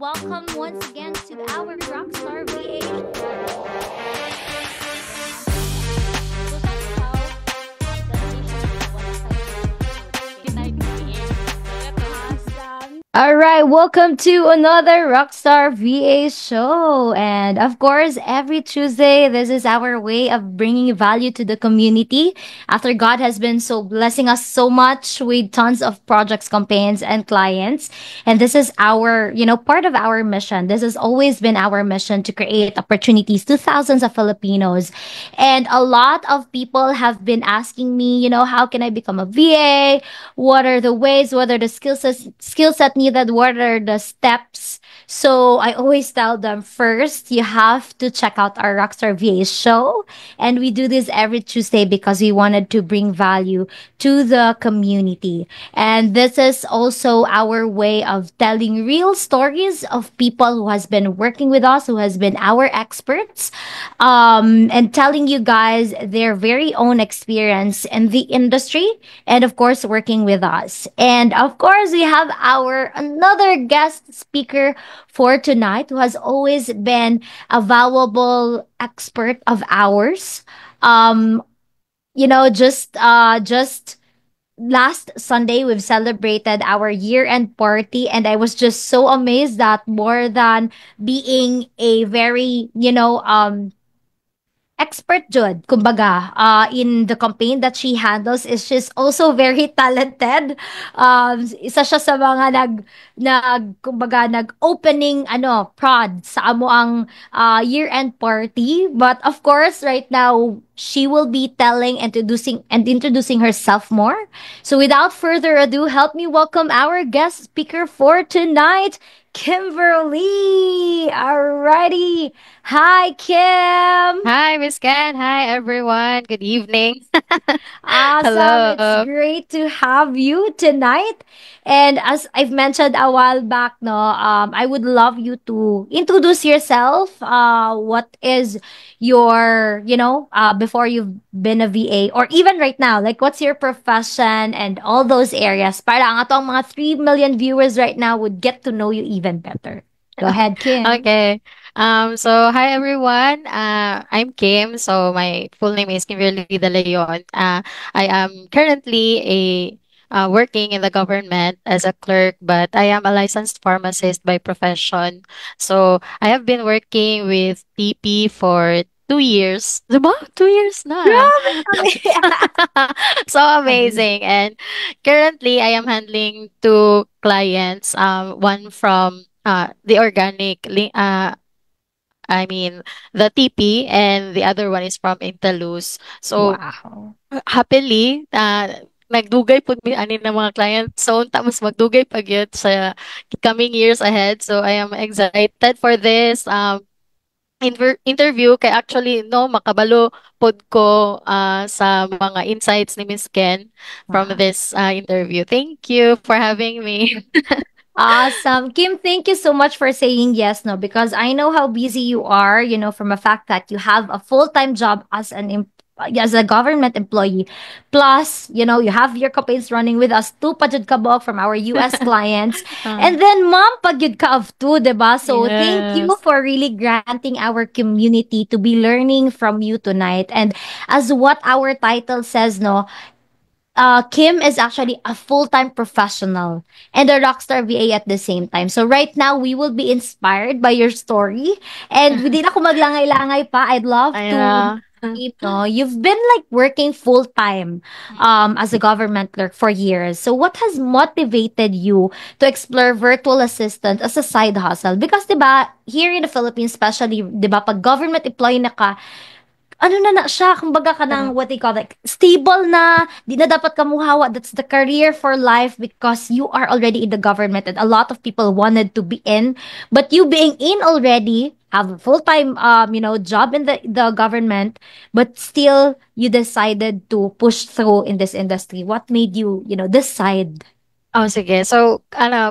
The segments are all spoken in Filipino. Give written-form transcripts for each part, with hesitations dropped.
welcome once again to our Rockstar VA. All right, welcome to another Rockstar VA show. And of course, every Tuesday, this is our way of bringing value to the community. After God has been so blessing us so much with tons of projects, campaigns, and clients. And this is our, part of our mission. This has always been our mission to create opportunities to thousands of Filipinos. And a lot of people have been asking me, how can I become a VA? What are the ways? What are the skill set needed? What are the steps? So I always tell them first, you have to check out our Rockstar VA show. And we do this every Tuesday because we wanted to bring value to the community. And this is also our way of telling real stories of people who has been working with us, who has been our experts, and telling you guys their very own experience in the industry and of course working with us. And of course we have our another guest speaker for tonight who has always been a valuable expert of ours. Um just last Sunday we've celebrated our year-end party and I was just so amazed that more than being a very, expert jud, kumbaga, in the campaign that she handles is she's also very talented. Isa siya sa mga kumbaga, nag-opening, prod sa amo ang year-end party. But of course, right now, she will be telling and introducing herself more. So without further ado, help me welcome our guest speaker for tonight, Kimberly. Alrighty. Hi, Kim. Hi, Miss Ken. Hi, everyone. Good evening. Awesome. It's Hello. great to have you tonight. And as I've mentioned a while back, no, I would love you to introduce yourself. What is your, before you've been a VA or even right now, like what's your profession and all those areas. Para ang atong mga 3 million viewers right now would get to know you even better. Go ahead, Kim. Okay. So hi everyone. I'm Kim. So my full name is Kimberly De Leon. I am currently a working in the government as a clerk, but I am a licensed pharmacist by profession. So I have been working with TP for 2 years. Diba? 2 years na. Grabe. So amazing. And currently I am handling two clients. One from the I mean the TP, and the other one is from Intalus. So Wow. happily nagdugay pud mi ani ng mga client. So unta mas magdugay pa gyud sa coming years ahead. So I am excited for this interview, kay actually no makabalo pod ko sa mga insights ni Miss Ken from Wow. this interview. Thank you for having me. Awesome. Kim, thank you so much for saying yes, no, because I know how busy you are, from a fact that you have a full-time job as a government employee. Plus, you have your campaigns running with us, two pa jud kabok from our US clients. Uh, And then mom pag yun ka of two, diba? So thank you yes. for really granting our community to be learning from you tonight. And as what our title says, no, Kim is actually a full-time professional and a rockstar VA at the same time. So right now, we will be inspired by your story. And hindi na ako maglangay-langay pa. I'd love to Yeah. you've been like working full-time as a government clerk for years. So what has motivated you to explore virtual assistant as a side hustle? Because 'di ba, here in the Philippines, especially 'di ba, pag government employee na ka, ano na siya, kumbaga ka ng what they call like stable na, di na dapat ka muhawa. That's the career for life because you are already in the government and a lot of people wanted to be in. But you being in already, have a full-time, job in the government, but still you decided to push through in this industry. What made you, decide? Oh, sige. So,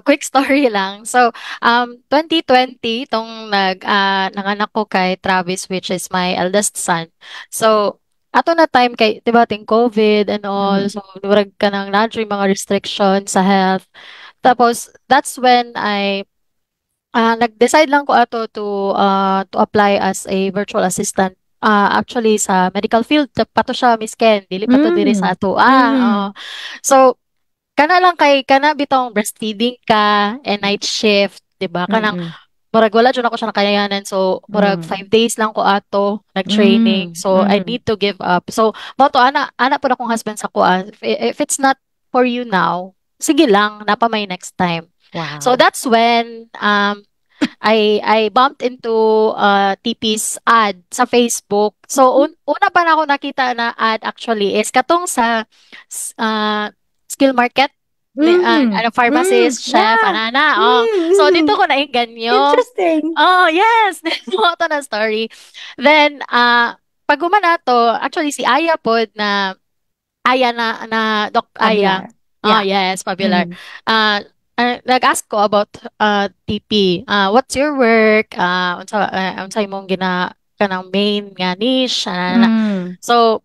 quick story lang. So, 2020 'tong nanganak ko kay Travis, which is my eldest son. So, ato na time kay 'di ba ting COVID and all. Mhm. So, murag ka ng na mga restrictions sa health. Tapos, that's when I nag-decide lang ko ato to apply as a virtual assistant. Actually sa medical field pa to siya, Miss Ken, dili pa to diri sa Mm. ato. Mhm. So kana lang kay kana bitong breastfeeding ka and night shift, 'di ba? Kanang Mm. murag wala jud ako siya nakayanan. So murag Mm. 5 days lang ko ato nag-training. Mm. So I Mhm. need to give up. So mo to ana po akong husband sa kuan. If it's not for you now, sige lang, napa may next time. So Wow. that's when I bumped into TP's ad sa Facebook. So una pa na ako nakita na ad actually is katong sa skill market ni Mhm. ano Mm. pharmacist, chef, Yeah. anana. Oh. So Mhm. dito ko nainganyo. Interesting. Oh, yes. Mo to na story. Then pag humana to, actually si Aya pod na Aya na Doc Aya. Aguilar. Oh, Yeah. yes, popular. Mhm. Uh, nag-ask ko about TP. What's your work? Unsa imong kanang main nga niche? Mm. So,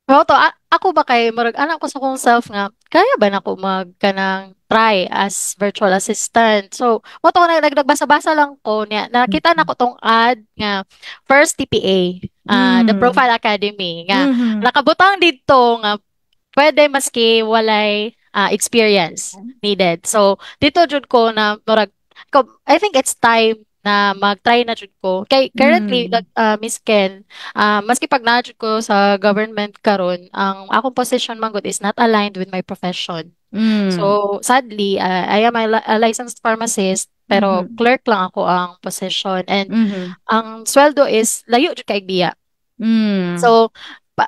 well, to, ako ba kay murag anak ko sa kong self nga kaya ba nako mag kanang try as virtual assistant. So, mo to nagbasa-basa lang ko niya. Nakita na Mhm. ko tong ad nga first TPA, the Mhm. Profile Academy nga Mhm. nakabutang dito nga pwede maski walay experience needed. So, dito jud ko na murag I think it's time na mag-try na jud ko. Kay currently Mm. Miss Ken, maski pag na jud ko sa government karon, ang akong position man gud is not aligned with my profession. Mm. So, sadly, I am a licensed pharmacist pero Mhm. clerk lang ako ang position and Mhm. ang sweldo is layo jud kay biya. Mm. So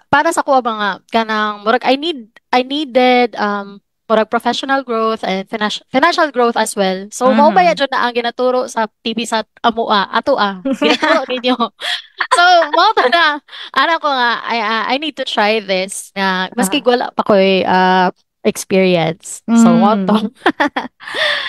para sa kuha mga kanang murag I needed murag professional growth and financial growth as well. So mao ba Mhm. jud na ang ginaturo sa TV sa ato ginaturo ninyo. So mao ta na ana ko nga I need to try this nga maski Ah. wala pa ko'y experience. So mao Mm. to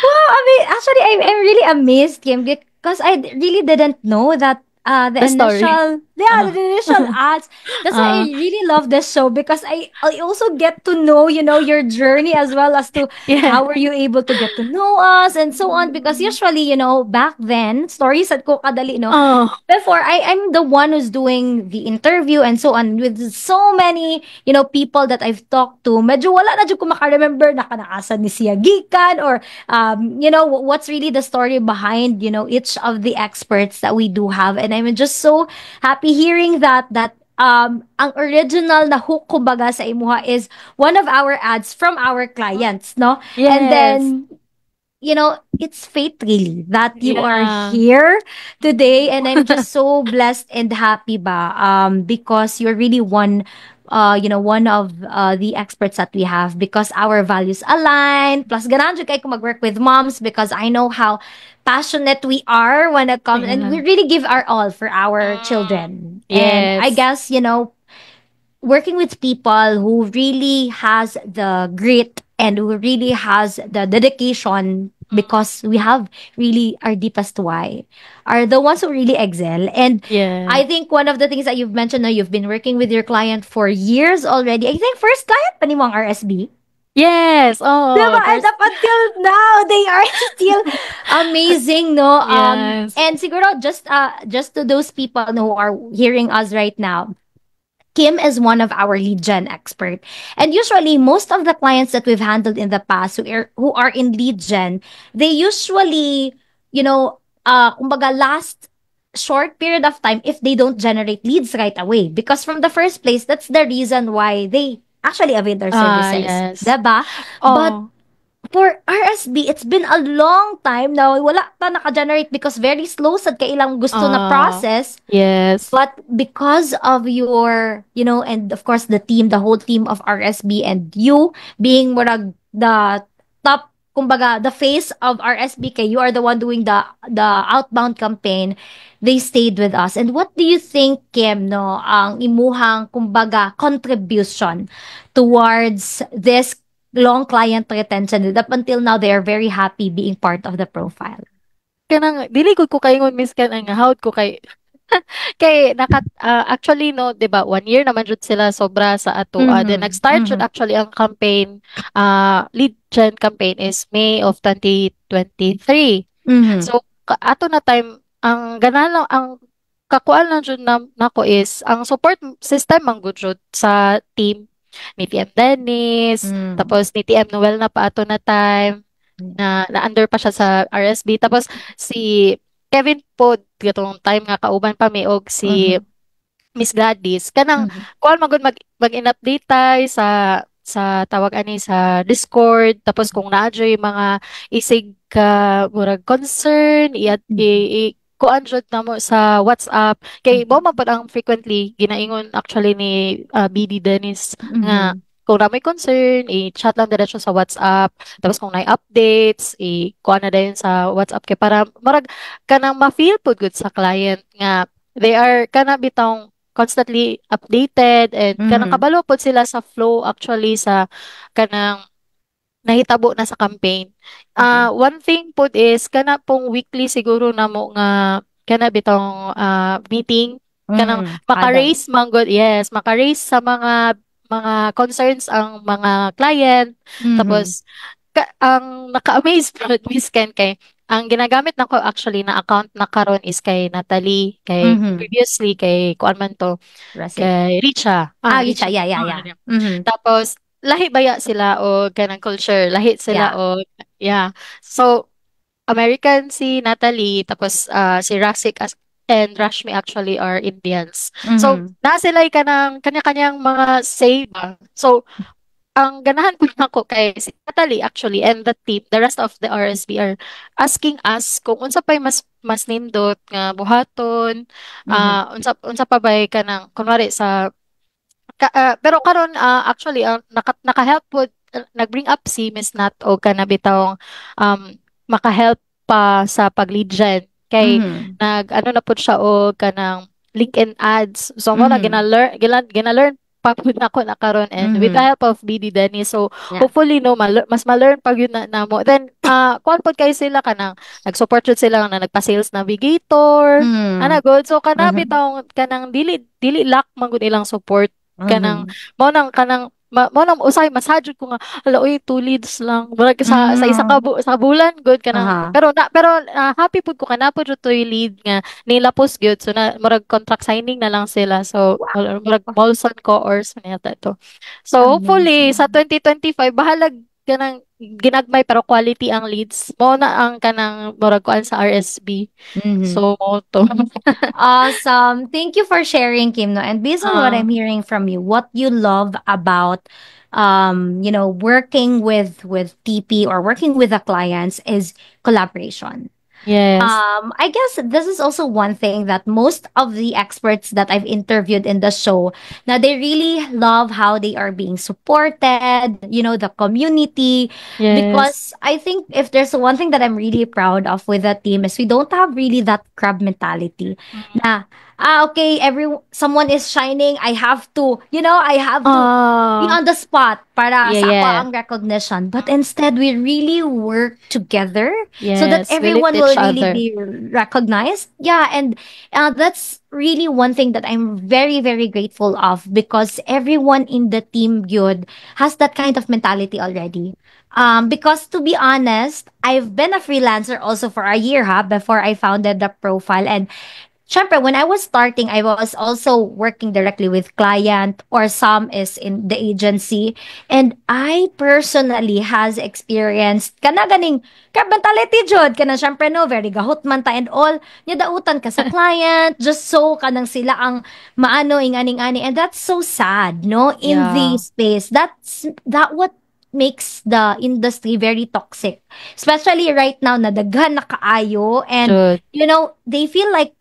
Well, I mean, actually, I'm really amazed, Kim, because I really didn't know that the the story. initial, yeah, Uh, the initial ads. That's why I uh, really love this show because I also get to know, your journey as well as to yeah. how were you able to get to know us and so on. Because usually, back then, stories at ko kadali, no, Oh, before I'm the one who's doing the interview and so on with so many, people that I've talked to. Medyo wala na jud ko maka-remember na kanaasa ni siya gikan or what's really the story behind, each of the experts that we do have. And I'm just so happy hearing that ang original na hook kumbaga sa imuha is one of our ads from our clients, no? And yes. then it's fate really that you are Yeah. here today, and I'm just so blessed and happy ba because you're really one of the experts that we have because our values align. Plus, ganahan jud kay ko mag-work with moms because I know how passionate we are when it comes, and Yeah. we really give our all for our Mm. children. And I Yes. guess, working with people who really has the grit and who really has the dedication Mm. because we have really our deepest why are the ones who really excel. And Yeah. I think one of the things that you've mentioned now, you've been working with your client for years already. I think first client pa ni mo ang RSB. Yes. Diba? Oh, And first. up until now, they are still amazing, no? Yes. And siguro just to those people who are hearing us right now, Kim is one of our lead gen expert. And usually most of the clients that we've handled in the past who are in lead gen, they usually, kumbaga last short period of time if they don't generate leads right away. Because from the first place, that's the reason why they actually avail their services. Yes. Diba? But Oh. for RSB, it's been a long time now. Wala pa naka-generate because very slow sad kay ilang gusto na process. Yes. But because of your, and of course the team, the whole team of RSB and you being murag the top, kumbaga, the face of RSBK, you are the one doing the outbound campaign. They stayed with us. And what do you think, Kim, no, ang imuhang, kumbaga, contribution towards this long client retention? Up until now, they are very happy being part of the profile. Kanang dili gud ko kaingon Miss Ken ang hawd ko kay kay actually no 'di ba 1 year naman jud sila sobra sa ato. Then Mm-hmm. nag-start jud Mm-hmm. actually ang campaign lead gen campaign is May of 2023. Mm-hmm. So ato na time ang ganahan lang ang kakuan lang jud na nako is ang support system ang good jud sa team ni TM Dennis, Mm. tapos ni TM Noel na pa ato na time na under pa siya sa RSB, tapos si Kevin Pod katong time nga kauban pa mi og si Mhm. Miss Gladys kanang Mhm. kuan magud mag-in-update tay sa tawag ani sa Discord, tapos kung naadyoy mga isig ka murag concern Mhm. kuan jud namo sa WhatsApp kay mo Mhm. man pud ang frequently ginaingon actually ni BD Dennis nga Mhm. kung na may concern, i-chat lang diretso sa WhatsApp. Tapos kung may updates, i-kuha na din sa WhatsApp kay para marag kanang ma-feel pud good sa client nga they are kana bitong constantly updated and kanang Mhm. kabalo pod sila sa flow actually sa kanang nahitabo na sa campaign. Mhm. One thing pod is kana pong weekly siguro namo nga kana bitong meeting kanang Mhm. Huddle. maka-raise manggod, yes, maka-raise sa mga concerns ang mga client. Mhm. Tapos ang naka-amaze pod Miss Ken kay ang ginagamit nako actually na account na karon is kay Natalie, kay Mhm. previously kay kuan man to, Rasi. kay Richa. Richa. Richa. Yeah, yeah, yeah. Yeah. Mhm. Tapos lahi baya sila o kanang culture, lahi sila Yeah. o yeah. So American si Natalie, tapos si Rasik and Rashmi actually are Indians. So Mhm. na sila kanang kanya-kanyang mga say ba. So ang ganahan ko na ako kay si Natalie actually and the team, the rest of the RSB are asking us kung unsa pay mas nindot nga buhaton, Mhm. unsa pa bay kanang kunwari sa pero karon actually naka-help po nag-bring up si Miss Nat o kanabitawng um maka-help pa sa pag-lead gen kay Mhm. nag-ano na po siya o kanang LinkedIn ads, so mo na Mhm. gina-learn pa po na ako na karon and with the Mhm. help of BD Dennis, so Yeah. hopefully no mas ma-learn pag yun na mo then kuan pod kay sila kanang nag-support jud sila na nagpa-sales navigator ana Mhm. good, so Mhm. kanabitaw kanang dili lack man gud ilang support kanang Mhm. mao nang usay masajud ko nga hala oy two leads lang murag sa isa ka Mhm. sa bulan good kanang Aha. pero happy pud ko kanapod jud toy lead nga nilapos gyud, so na murag contract signing na lang sila, so murag Wow. Molson Coors man yata to, so hopefully sa Amazing. 2025 bahalag kanang ginagmay pero quality ang leads mo na ang kanang murag kuan sa RSB, Mhm. so mo to. Awesome. Thank you for sharing, Kim. No? And based on what Ah, I'm hearing from you, what you love about working with TP or working with the clients is collaboration. yes. I guess this is also one thing that most of the experts that I've interviewed in the show, now they really love how they are being supported, the community. Yes. Because I think if there's one thing that I'm really proud of with the team is we don't have really that crab mentality. Mm. Na, okay, someone is shining, I have to be Ah, on the spot para yeah, sa ako yeah. ang recognition. But Mm. instead, we really work together so that Yes, we lift everyone will each really other. be recognized. Yeah, and that's really one thing that I'm very, very grateful of because everyone in the team Gyud has that kind of mentality already. Because to be honest, I've been a freelancer also for a year before I founded the profile. And syempre, when I was starting, I was also working directly with client or some is in the agency. And I personally has experienced kana ganing mentality jud kana syempre no very gahot man ta and all nya dautan ka sa client just so kanang sila ang maano inganing-ani and that's so sad no in the Yeah, space that what makes the industry very toxic, especially right now na daghan na kaayo and should. they feel like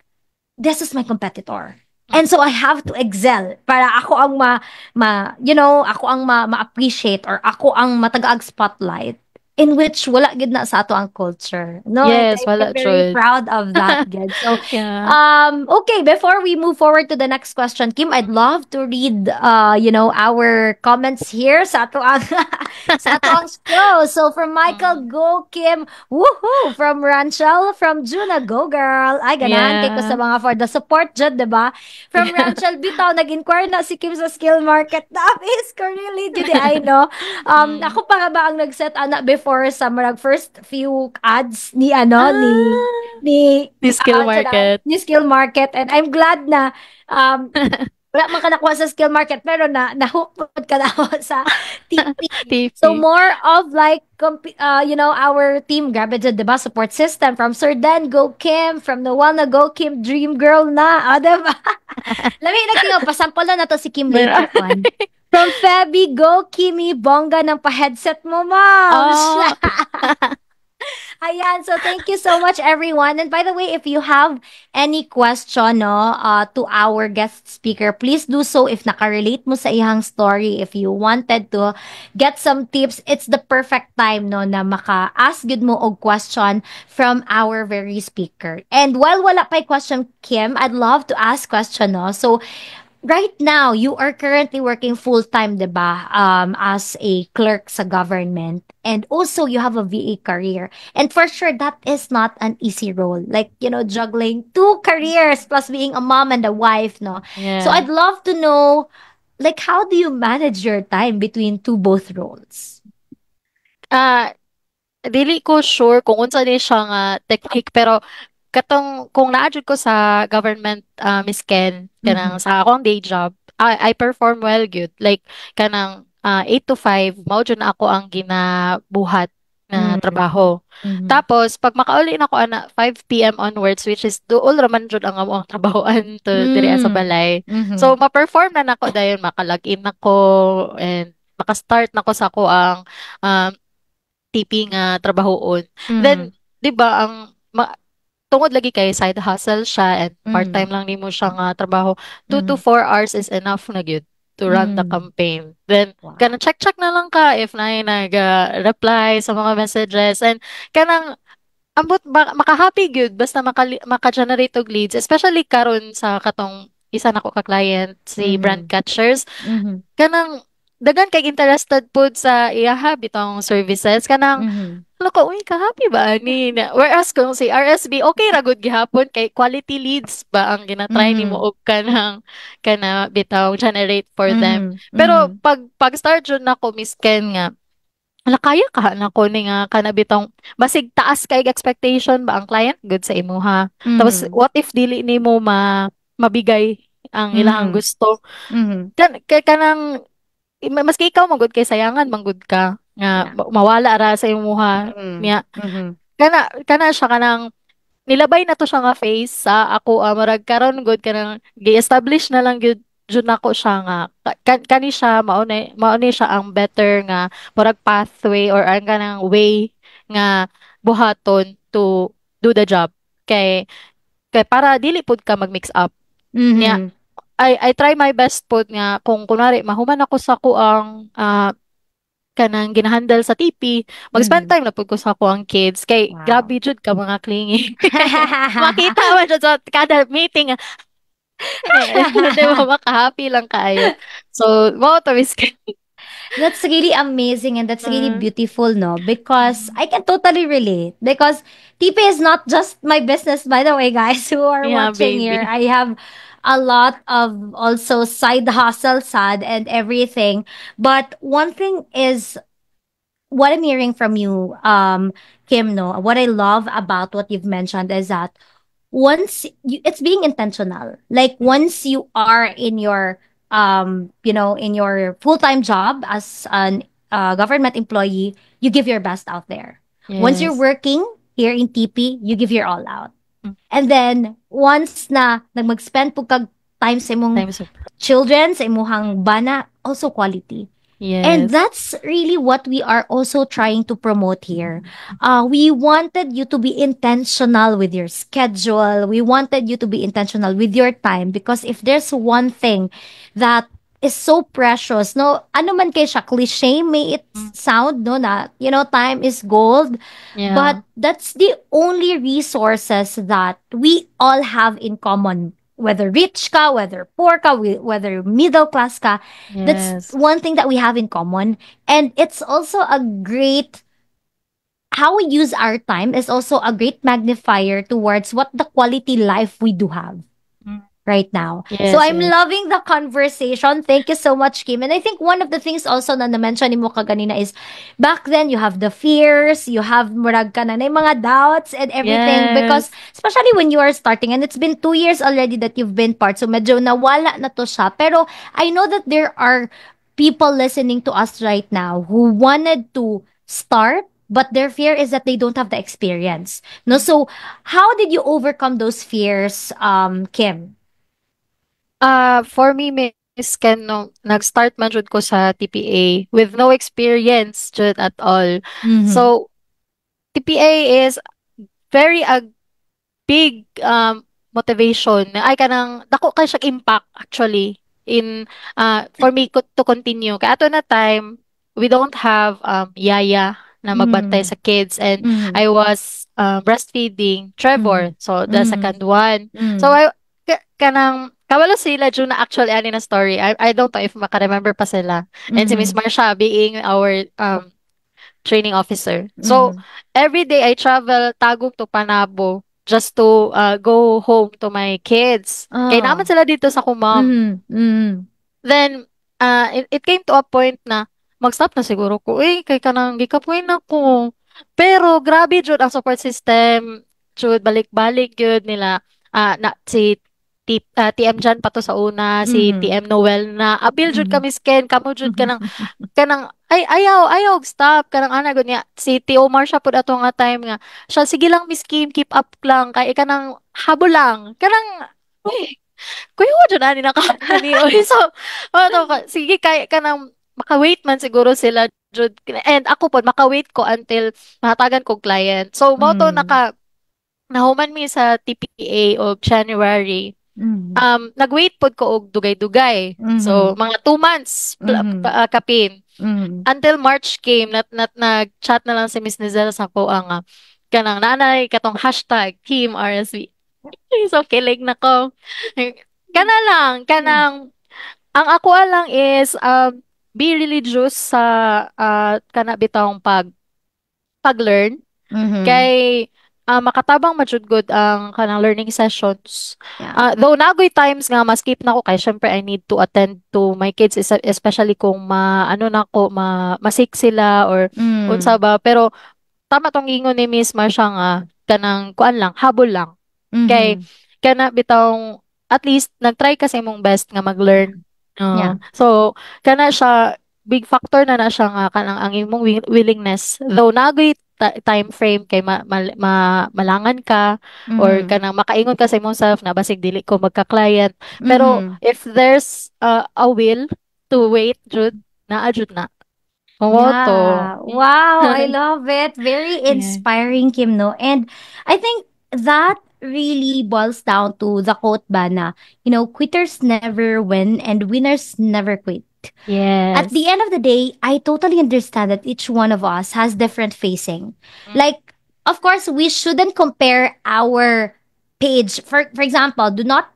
this is my competitor. Mm. And so I have to excel para ako ang ako ang ma-appreciate or ako ang matagaag spotlight in which wala gid na sa ato ang culture. No, and Yes, I'm wala very should. proud of that, gid. So, Yeah. okay, before we move forward to the next question, Kim, I'd love to read, our comments here sa ato ang, sa ato ang show. So, from Mm. Michael, go, Kim. Woohoo! From Ranchel, from Juna, go girl. Ay, ganahan kay ko sa Yeah. mga for the support dyan, diba? From Yeah. Ranchel, bitaw, nag-inquire na si Kim sa skill market. That is ko really, Judy, I know. Mm. Ako pa nga ba ang nag-set ana before for sa marag first few ads ni ano Ah, ni the skill Chanel, market. ni Skill Market, and I'm glad na um wala man ka nakuha sa skill market pero na-hook pod ka na ako sa TP. So TP. more of like our team grabe dyan, 'di ba? Support system from Sir Dan Go Kim, from Noel na Go Kim, Dream Girl na, 'di ba? Lami nagtingaw pasample na to si Kim later Meron. on. From Febby, go Kimi, bongga ng pa-headset mo, ma'am. Oh, Ayan, so thank you so much everyone. And by the way, if you have any question no to our guest speaker, please do so if nakarelate mo sa iyang story, if you wanted to get some tips, it's the perfect time no na maka-ask gud mo og question from our very speaker. And while wala pa'y question, Kim, I'd love to ask question no. So right now, you are currently working full-time, 'di ba? As a clerk sa government. And also, you have a VA career. And for sure, that is not an easy role. Like, juggling two careers plus being a mom and a wife, no? So yeah. I'd love to know, like, how do you manage your time between two both roles? Ah, dili ko sure kung unsa ni siya nga technique pero katong kung naa jud ko sa government Miss Ken Mm-hmm. kanang sa akong day job, I perform well good. Like kanang 8 to 5 mao jud na ako ang ginabuhat na trabaho. Mm-hmm. Tapos pag makauli na ko ana 5 p.m. onwards, which is duol raman jud ang among trabahoan to diri sa Mm-hmm. balay. Mm-hmm. So ma-perform na nako dayon maka-log in nako and maka-start nako sa ko ang um, TP nga trabahoon. Mm-hmm. Then 'di ba tungod lagi kay side hustle siya and Mm-hmm. part-time lang nimo siya nga trabaho, 2 to Mm-hmm. 4 hours is enough na gyud to run the Mm-hmm. campaign. Then Wow. kana check-check na lang ka if na nag-reply sa mga messages and kanang ambot maka-happy gyud basta maka-generate og leads, especially karon sa katong isa nako ka client si Brand Mm-hmm. Catchers Mm-hmm. kanang daghan kay interested pud sa iyaha bitong services kanang Mm-hmm. loko, uy, ka-happy ba ani na whereas kung si RSB okay ra gud gihapon kay quality leads ba ang ginatry nimo Mhm. og kana bitaw generate for them. Mhm. Pero Mhm. pag start jud nako Miss Ken nga ala kaya ka nako ni nga kana bitong basig taas kay expectation ba ang client good sa imuha. Tapos Mhm. what if dili nimo mabigay ang ilahang Mhm. gusto. Mhm. Kanang maski ikaw manggod kay sayangan manggod ka nga Yeah. mawala ra sa imuha Mhm. niya Mhm. kana siya kanang nilabay na to siya nga face sa ako marag karon good kanang gi-establish na lang jud nako siya nga kani siya mao ni siya ang better nga murag pathway or ang kanang way nga buhaton to do the job kay para dili pud ka mag-mix up niya. Mhm. I try my best pud nga kung kunwari mahuman ako sa kuang kanang ginahandle sa TP, mag-spend Mhm. time na pud ko sa akong kids kay Wow. grabe jud ka mga clingy. Makita man jud sa kada meeting di ba maka-happy lang kaayo. So, mao to Miss Kay. That's really amazing and that's really Mm, beautiful, no? Because mm. I can totally relate. Because TP is not just my business, by the way, guys who are Yeah, watching here. baby. I have a lot of also side hustle, sad, and everything. But one thing is what I'm hearing from you, Kim, no, what I love about what you've mentioned is that it's being intentional. Like once you are in your, in your full time job as an government employee, you give your best out there. Once you're Yes. working here in TP, you give your all out. Mm, And then once na nag-spend po kag time sa imong times of children, sa imong bana, also quality. And yes. that's really what we are also trying to promote here. We wanted you to be intentional with your schedule. We wanted you to be intentional with your time because if there's one thing that is so precious, no, ano man kay siya, cliche may it Mm, sound, no, na, time is gold, yeah. but that's the only resources that we all have in common. Whether rich ka, whether poor ka, whether middle class ka, that's Yes. one thing that we have in common. And it's also a great, how we use our time is also a great magnifier towards what the quality life we do have. right now. So Yes, I'm yes. loving the conversation. Thank you so much, Kim. And I think one of the things also na na-mention mo kaganina is back then you have the fears, you have murag ka na yung mga doubts and everything because Yes. especially when you are starting and it's been 2 years already that you've been part. So medyo nawala na to siya. Pero I know that there are people listening to us right now who wanted to start but their fear is that they don't have the experience. No, so how did you overcome those fears, Kim? For me, Miss Ken, no, nag-start man jud ko sa TPA with no experience jud at all. Mhm. So, TPA is very a big motivation ay kanang dako kay siya impact actually in for me to continue kay ato na time we don't have yaya na magbantay Mhm. sa kids and Mhm. I was breastfeeding Mhm. Trevor so the Mhm. second one so Mhm. kanang kabalo sila dun na actually ani na story I don't know if maka-remember pa sila and si Miss Mhm. Marsha being our training officer. So, Mhm. every day I travel Tagum to Panabo just to go home to my kids. Kaya naman Oh. sila dito sa kumam. Mhm. Mhm. Then, it came to a point na mag-stop na siguro ko. Eh, kay kanang gikapoy na ko. Pero grabe jud ang support system. Jud balik-balik jud nila. TM Jan pa to sa una, si Mhm. TM Noel na apil jud Mhm. kami sken, kamo jud kanang ay ayaw ayaw stop kanang ana gud niya si Tio Omar siya pud ato nga time nga siya sige lang Miss Kim keep up lang kay kanang habol lang kanang uy kuya wa jud ani nakakani oy so ano ka sige kay kanang maka-wait man siguro sila jud and ako pod maka-wait ko until mahatagan kog client so mo to Mhm. nahuman mi sa TPA of January. Mhm. Nag-wait pod ko og dugay-dugay. So, Mhm. mga 2 months Mhm. kapin. Mhm. Until March came, nag-chat na lang si Miss Nizela sa ko ang kanang nanay, katong hashtag Team RSV. So, kilig na ko. Kana lang, kanang, ang ako lang is, be religious sa, kana bitawng pag-learn. Mhm. Kay makatabang majud ang kanang learning sessions. Yeah. Though nagoy times nga ma-skip na ko kay syempre I need to attend to my kids especially kung ano na ko masik sila or unsa Mhm. ba pero tama tong ingon ni Miss Marsha nga kanang kuan lang habol lang kay Mhm. kana bitong at least nag-try ka sa imong best nga Yeah. mag-learn. Yeah. So kana siya big factor na siya nga kanang ang imong willingness. Though nagoy time frame kay malangan ka or Mhm. kanang makaingon ka sa imong self na basig dili ko magka-client. Pero Mhm. if there's a will to wait jud naa jud na. Oo to. Yeah. Wow, I love it. Very Yeah. inspiring, Kim, no? And I think that really boils down to the quote ba na, quitters never win and winners never quit. At the Yes. end of the day, I totally understand that each one of us has different facing. Mm. Like, of course, we shouldn't compare our page. For example, do not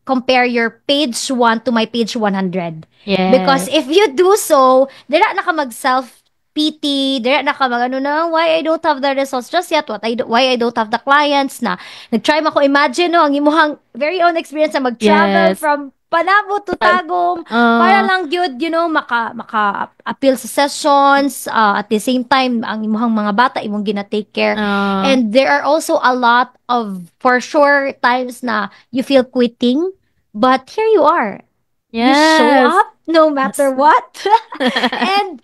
compare your page 1 to my page 100. Because Yes. if you do so, dira na ka mag self pity, dira na ka mag ano na, why I don't have the results just yet, why I don't have the clients na. Nag-try mo ko imagine no, ang imuhang very own experience na mag-travel Yes. from Panabo to Tagum para Uh, lang gyud maka appeal sa sessions at the same time ang imuhang mga bata imong gina-take care uh, and there are also a lot of for sure times na you feel quitting but here you are. You show yes. up no matter Yes. what. And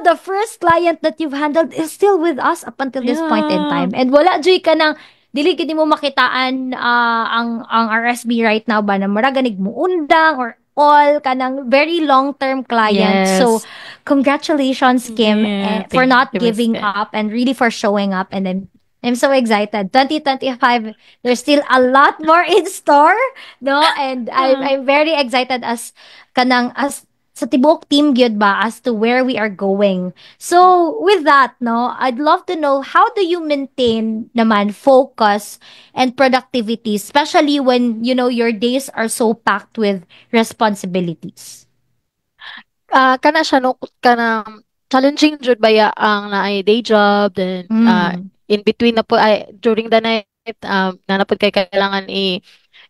the first client that you've handled is still with us up until this point in Yeah. time. And wala joy ka nang dili gid mo makitaan ang RSB right now ba na mura ganig mo undang or all kanang very long-term client. So, Yes. congratulations Kim Yeah. for Thank not you, Miss giving Ken. up and really for showing up and then I'm so excited. 2025, there's still a lot more in store, no? And I'm Uh, I'm very excited as sa tibok team gyud ba as to where we are going. So, with that, no, I'd love to know how do you maintain naman focus and productivity, especially when, your days are so packed with responsibilities. kana siya no kanang challenging jud baya ang naay day job then Mm. in between na po ay during the night na na kay kailangan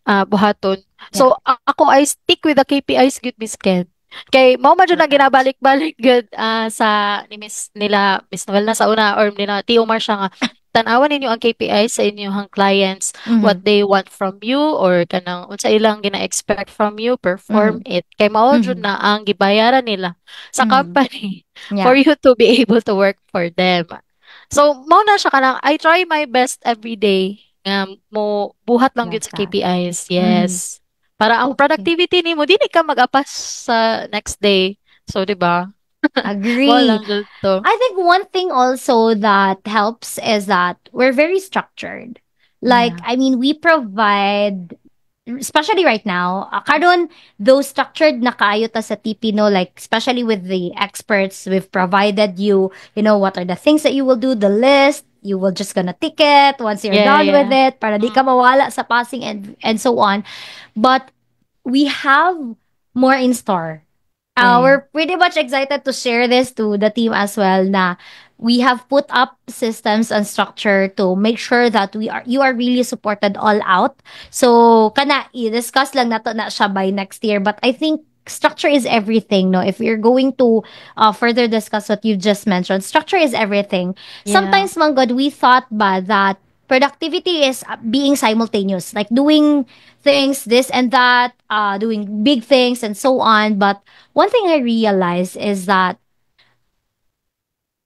buhaton. Yeah. So ako I stick with the KPIs gud bisken. Kay mao man jud na Correct. ginabalik-balik gud sa ni Miss nila Miss Noel na sa una or nila Tio Marcia nga tan-awan ninyo ang KPI sa inyong clients, what Mhm. they want from you or kanang unsa ilang gina-expect from you, perform Mhm. it. Kay mao jud Mhm. na ang gibayaran nila sa Mhm. company for Yeah. you to be able to work for them. So mao na siya kanang I try my best every day nga mo buhat lang gyud Love sa that. KPIs. Mhm. Yes. Para ang Okay. productivity nimo dili ka mag-apas sa next day. So 'di ba? Mao Agree. lang jud to. I think one thing also that helps is that we're very structured. Like, Yeah. I mean, we provide, especially right now, karon those structured na kaayo ta sa TP, no, like, especially with the experts, we've provided you, what are the things that you will do, the list, you will just gonna tick it once you're Yeah, done with yeah. it, para di Mm, ka mawala sa passing and so on. But we have more in store. yeah, yeah. We're pretty much excited to share this to the team as well na we have put up systems and structure to make sure that you are really supported all out. So kana i-discuss lang nato na siya by next year, but I think structure is everything, no? If you're going to further discuss what you just mentioned, structure is everything. Yeah. Sometimes man God, we thought ba that productivity is being simultaneous, like doing things this and that, doing big things and so on. But one thing I realized is that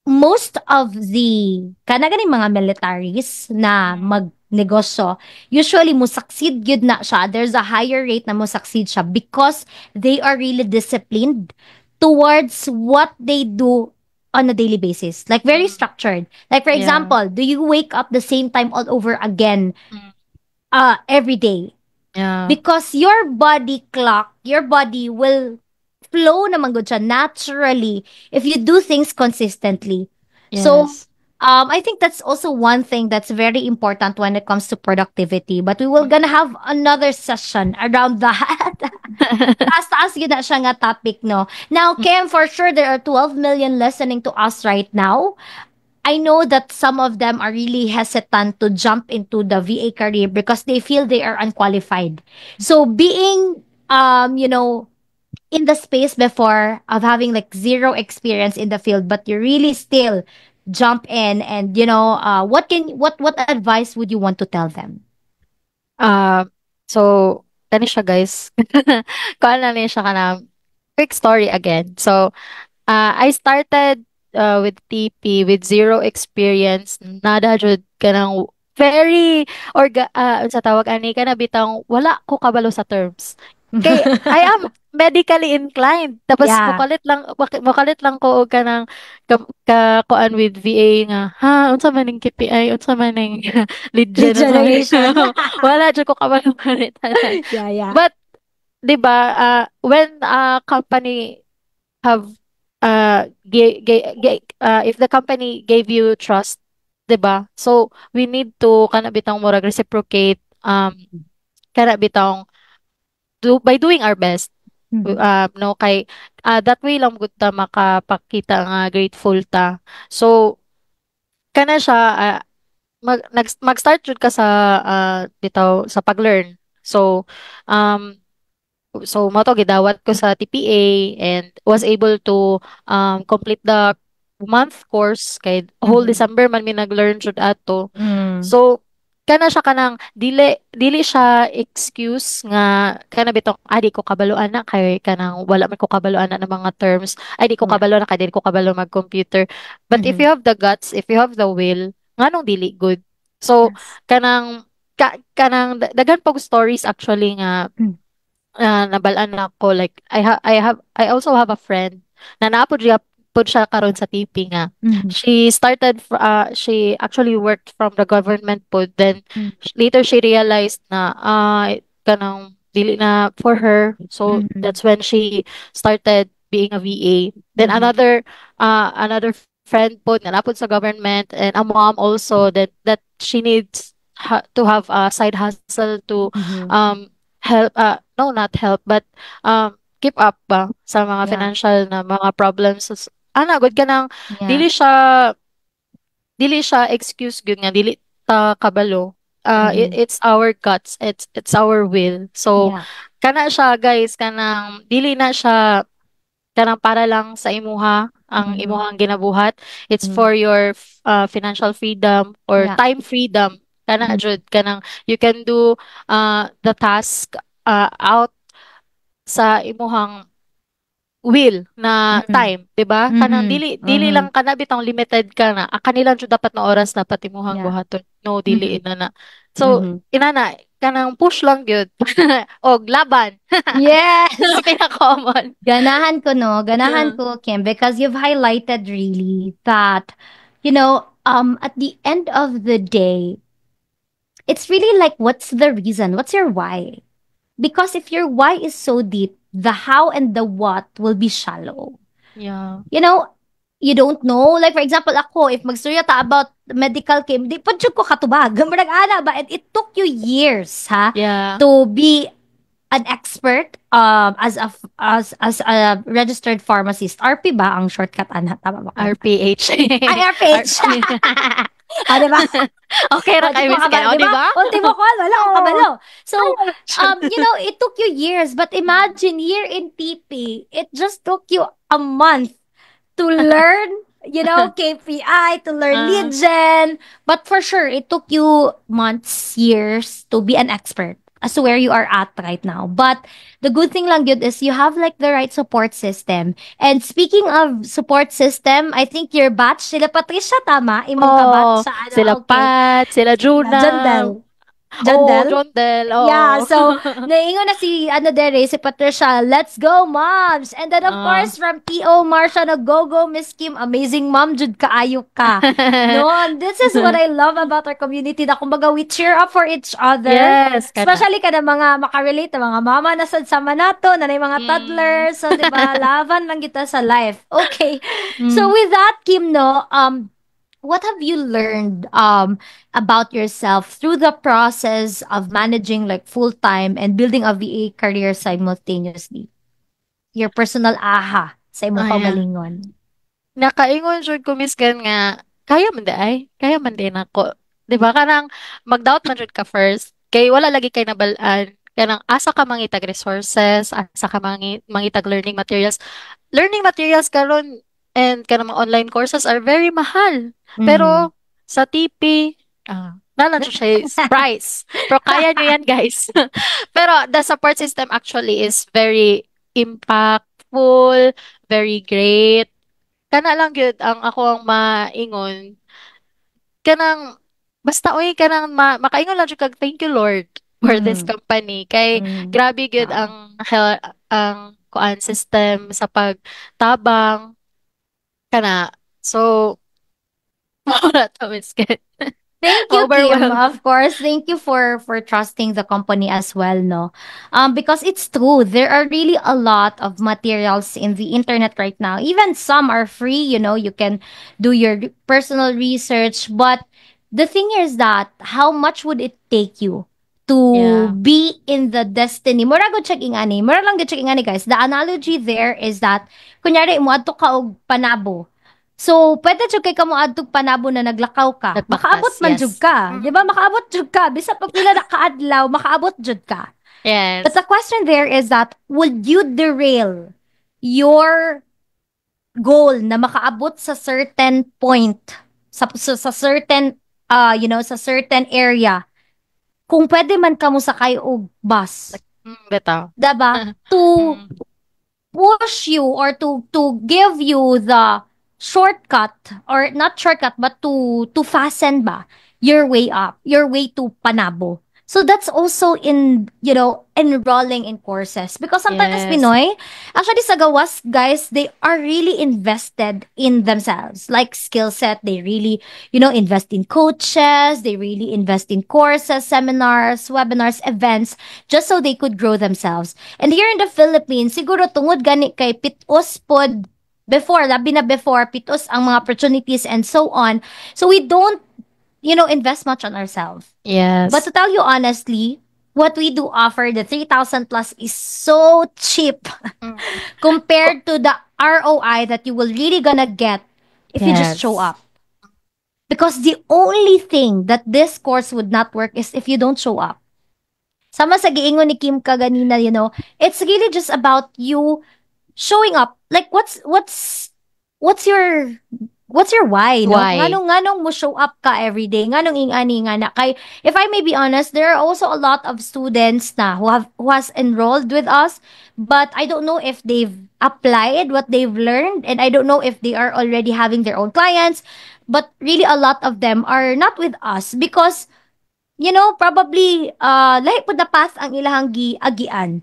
most of the kanaganing mga militaries na Mm, magnegosyo, usually mo succeed yun na siya. There's a higher rate na mo succeed siya because they are really disciplined towards what they do on a daily basis. Like very mm, structured. Like for yeah. example, do you wake up the same time all over again Mm, every day? yeah. Because your body clock, your body will flow naman good siya naturally if you do things consistently. So, Yes. I think that's also one thing that's very important when it comes to productivity. But we will Mm. gonna have another session around that. Taas-taas yun na siya nga topic, no? Now, Mm, Kim, for sure, there are 12 million listening to us right now. I know that some of them are really hesitant to jump into the VA career because they feel they are unqualified. So being in the space before of having like zero experience in the field, but you really still jump in and what advice would you want to tell them? so kani siya guys. Kuan na niya siya kanang quick story again. So I started with TP with zero experience. Nada jud kanang very unsa tawag ani kana bitang wala ko kabalo sa terms. Kay I am medically inclined. Tapos Yeah. mukalit lang ko og kanang kuan with VA nga ha unsa man ning KPI unsa man ning lead Lead gen unsa man ning generation. wala jud ko kabalo tanan. Yeah, yeah. But 'di ba when a company have if the company gave you trust, 'di ba? So we need to kana bitang murag reciprocate kana bitang by doing our best. Mhm. No kay that way lang gud ta makapakita nga grateful ta. So kana siya mag-start jud ka sa bitaw sa pag-learn. So um mo to gidawat ko sa TPA and was able to complete the month course kay whole Mhm. December man mi nag-learn jud ato. Mm. So kana siya kanang dili dili siya excuse nga kana bitong di ko kabalo ana kay kanang wala man ko kabalo ana ng mga terms. Di ko Yeah. kabalo na kay dili ko kabalo mag-computer. But if Mhm. you have the guts, if you have the will, nganong dili good. So Yes. kanang kanang daghan pag stories actually nga Mm. nabalaan na ako like I also have a friend na naapod siya pud siya karon sa TP nga. Mhm. She actually worked from the government pod then Mm. later she realized na kanang dili na for her. So Mhm. that's when she started being a VA. Then Mhm. another friend pod na napod sa government and a mom also that she needs to have a side hustle to Mhm. help no not help but keep up ba sa mga Yeah. financial na mga problems. Good ka nang Yeah. dili siya excuse gyud nga dili ta kabalo. Mhm. it's our guts, it's our will. So Yeah. kana siya guys, kanang dili na siya kanang para lang sa imuha ang Mhm. imuhang ginabuhat. It's Mhm. for your financial freedom or Yeah. time freedom. Kana Mhm. jud kanang you can do the task out sa imuhang will na Mhm. time, 'di ba? Kanang Mhm. dili dili Mhm. lang kana bitong limited ka na. Kanilang jud dapat na oras dapat imuhang Yeah. buhaton. No, dili Mhm. na. So Mhm. inana kanang push lang gyud. Og laban. Yes! Ang pinaka-common. Ganahan ko, no? Ganahan ko, Kim, because you've highlighted really that, at the end of the day, it's really like, what's the reason? What's your why? Because if your why is so deep, the how and the what will be shallow. Yeah. You know, you don't know. Like, for example, ako, if magstorya ta about medical Kim, di pa jud ko katubag. Marag ana ba? And it took you years, ha? Yeah. To be an expert as a registered pharmacist. RP ba ang shortcut ana? Tama ba ko? RPH. Ay, R RPH. Ah, di ba? okay ra O, di kay ko Miss Ken, kabalo, oh, di 'di ba? ba? Unti mo ko, wala akong Oo. kabalo. So, Ay, it took you years, but imagine here in TP, it just took you a month to learn, KPI, to learn Ah, lead gen. But for sure, it took you months, years to be an expert as to where you are at right now. But the good thing lang yun is you have like the right support system. And speaking of support system, I think your batch, sila Patricia, tama? Imong kabatch oh, sa sila ano, okay. Pat, sila Sila Juna. Jandel. Oh, Jandel? Jondel, Yeah, oo. so naingon na si dere, si Patricia, let's go moms. And then of Ah. course from TO Marsha na go go Miss Kim, amazing mom jud kaayo ka. No, and this is what I love about our community na kumbaga we cheer up for each other. Yes, kana. Especially kada mga makarelate na mga mama na sad sa manato, na mga Mm, toddlers, so 'di ba, laban lang kita sa life. Okay. So mm, with that, Kim, no, what have you learned about yourself through the process of managing like full time and building a VA career simultaneously? Your personal aha sa imong ayan. kaugalingon. Nakaingon jud ko Miss Ken nga, kaya man di ay, kaya man din ako. 'Di ba kanang mag-doubt man jud ka first, kay wala lagi kay nabal-an. Kanang asa ka mangitag resources, asa ka mangitag learning materials. Learning materials karon and kanang mga online courses are very mahal. Mhm. Pero sa TP, nalan siya price. Pero kaya nyo yan, guys. Pero the support system actually is very impactful, very great. Kana lang gyud ang ako ang maingon kanang basta oy kanang makaingon lang jud kag thank you Lord for this Mhm. company kay Mhm. grabe gyud Oo. ang kuan system sa pagtabang kana. So mao na to Miss Ken. Thank you, Kim. Overwhelmed. Of course, thank you for trusting the company as well, no. Because it's true, there are really a lot of materials in the internet right now. Even some are free. You can do your personal research. But the thing is that how much would it take you to Yeah. be in the destiny? Mura go checking ani. Mura lang go checking ani, guys. The analogy there is that kunyari mo adto ka og panabo. So, pwede jud kay kamo adtog panabo na naglakaw ka. Makaabot Nagbaktas, man jud yes. ka. 'Di ba? Mm. Makaabot jud ka. Bisa pa pila na kaadlaw, makaabot jud ka. But Yes. the question there is that would you derail your goal na makaabot sa certain point, sa certain sa certain area kung pwede man kamo sakay og bus, Bitaw. 'di ba? To Mm. push you or to give you the shortcut, or not shortcut, but to fasten ba your way up, your way to panabo. So that's also in, enrolling in courses, because sometimes Yes. Pinoy, actually sa gawas, guys, they are really invested in themselves, like skill set. They really, invest in coaches, they really invest in courses, seminars, webinars, events, just so they could grow themselves. And here in the Philippines, siguro tungod gani kay pitos pod before, labi na before, pitos ang mga opportunities and so on. So we don't, invest much on ourselves. But Yes. to tell you honestly, what we do offer, the 3,000 plus, is so cheap Mm. Ko compared to the ROI that you will really gonna get if you just show yes. up. Because the only thing that this course would not work is if you don't show up. Sama sa giingon ni Kim kaganina, it's really just about you showing up. Like what's your why, no? Why? Nganong mo show up ka every day? Nganong ingani nga na kay if I may be honest, there are also a lot of students na who has enrolled with us, but I don't know if they've applied what they've learned, and I don't know if they are already having their own clients, but really a lot of them are not with us because probably lahi pud na path ang ilahang agian.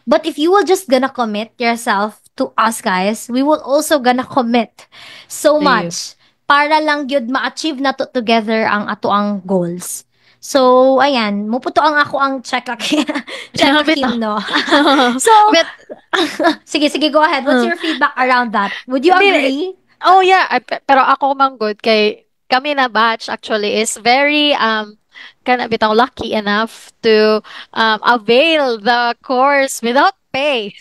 But if you will just gonna commit yourself to us guys, we will also gonna commit so To you. much para lang gyud ma-achieve na to together ang ato ang goals. So, ayan, muputo ang ako ang check check Bitaw. him, no? So, But, sige, go ahead. What's uh, your feedback around that? Would you Hindi, agree? oh yeah, pero ako manggod kay kami na batch actually is very kana bitang lucky enough to avail the course without pay.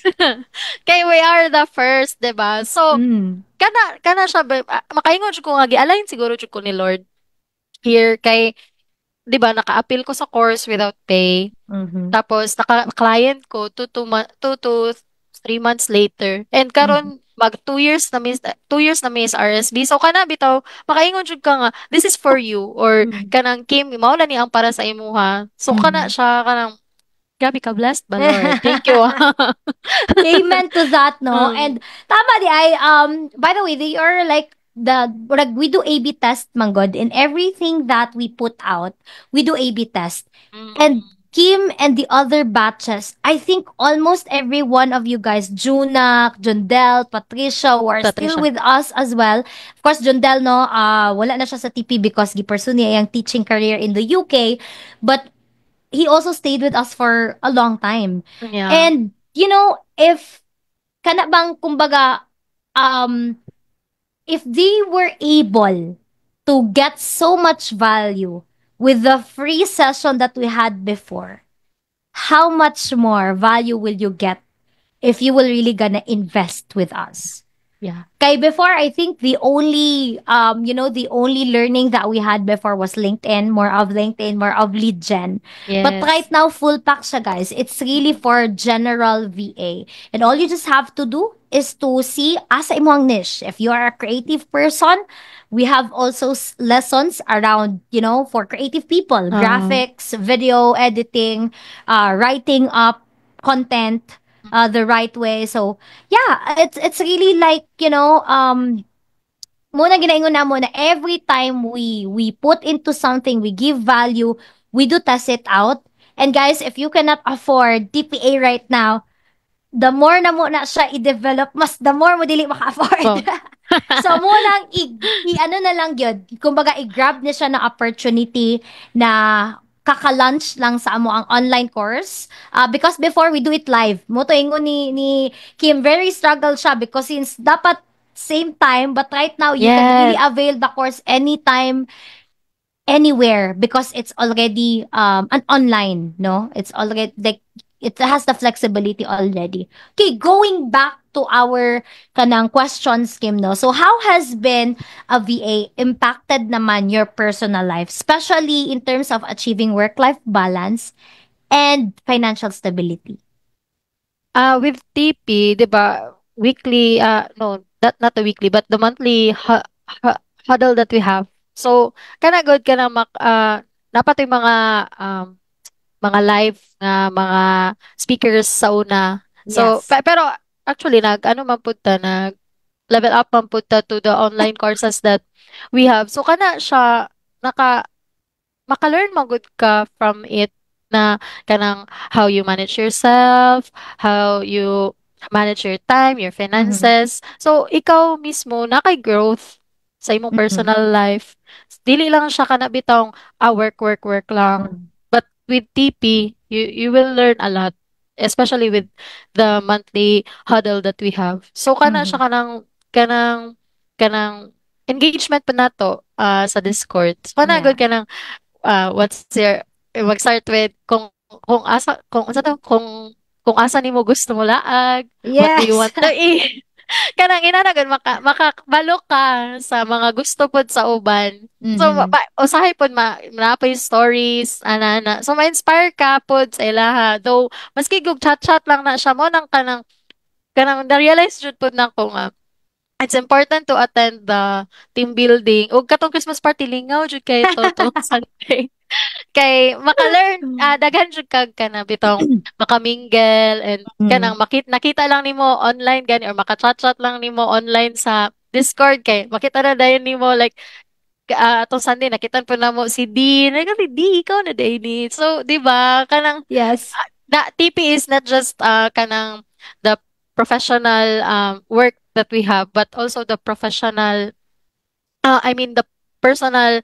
Kay we are the first, 'di ba? So Mm. kana siya makaingon jud ko nga gi-align siguro jud ko ni Lord here kay 'di ba naka-appeal ko sa course without pay. Mhm. Tapos naka-client ko 2 to 3 months later. And Mhm. karon mag 2 years na miss RSB. So kana bitaw makaingon jud ka nga this is for you or Mhm. kanang Kim mao na ni ang para sa imuha. So kana Mhm. siya kanang grabe ka blessed ba Lord. Thank you. Amen to that, no? um, And tama di ay, by the way, they are like we do A/B test, manggod, in everything that we put out, we do A/B test. And mm, Kim and the other batches, I think almost every one of you guys, Junak, Jondel, Patricia, who are still Patricia. with us as well. Of course, Jondel, no, wala na siya sa TP because gipursue niya yung teaching career in the UK. But he also stayed with us for a long time. Yeah. And, if kana bang kumbaga, um, if they were able to get so much value with the free session that we had before, how much more value will you get if you will really gonna invest with us? Yeah. Kay before, I think the only learning that we had before was LinkedIn, more of lead gen. But right Yes. now, full pack siya, guys. It's really Mm, for general VA. And all you just have to do is to see asa imo ang niche. If you are a creative person, we have also lessons around, for creative people, um, graphics, video editing, writing up content the right way. So, yeah, it's really like, muna ginaingon na mo na every time we put into something, we give value, we do test it out. And guys, if you cannot afford TPA right now, the more na mo na siya i-develop, mas the more mo dili maka-afford. well. So, mo lang ano na lang yun. Kumbaga, i-grab niya siya na opportunity na kaka-launch lang sa amo ang online course. Because before we do it live, mo to ingon ni Kim, very struggle siya because since dapat same time, but right now you can really Yes. avail the course anytime, anywhere because it's already an online, no? It's already like it has the flexibility already. Okay, going back to our kanang questions, Kim, no? So how has been a VA impacted naman your personal life, especially in terms of achieving work-life balance and financial stability? With TP, 'di ba, weekly, no, not the weekly, but the monthly huddle that we have. So, kana good ka na dapat yung mga live nga mga speakers sa una. So, Yes. pero actually nag-ano man pud ta, nag-level up man pud ta to the online courses that we have. So, kana siya maka-learn magud ka from it na kanang how you manage yourself, how you manage your time, your Mm-hmm. finances. So, ikaw mismo nakay-growth sa imong Mm-hmm. personal life. Dili lang siya kana bitong work lang. Mm-hmm. But with TP, you will learn a lot, especially with the monthly huddle that we have. So, kana Mm-hmm. siya kanang engagement pa nato sa Discord. So, kana Yeah. good kanang what's your mag-start with kung asa kung unsa to kung asa nimo gusto mo laag, what do you Yes. want to eat? kanang inanagan makabalo ka sa mga gusto pod sa uban. So Mhm. usahay pod napay stories ana. So ma-inspire ka pod sa ilaha. Though maski gug chat-chat lang na siya mo nang kanang na-realize jud pod nako nga it's important to attend the team building. Ug katong Christmas party lingaw jud kay to Sunday. Kay maka-learn daghan jud kag kana bitong maka-mingle and kanang Mhm. nakita lang nimo online gani or maka-chat-chat lang nimo online sa Discord kay makita na dayon nimo like atong Sunday nakitan po namo si D. Nagka si D, ikaw na day ni. So, di ba, kanang Yes. TP is not just kanang the professional work that we have but also the professional I mean the personal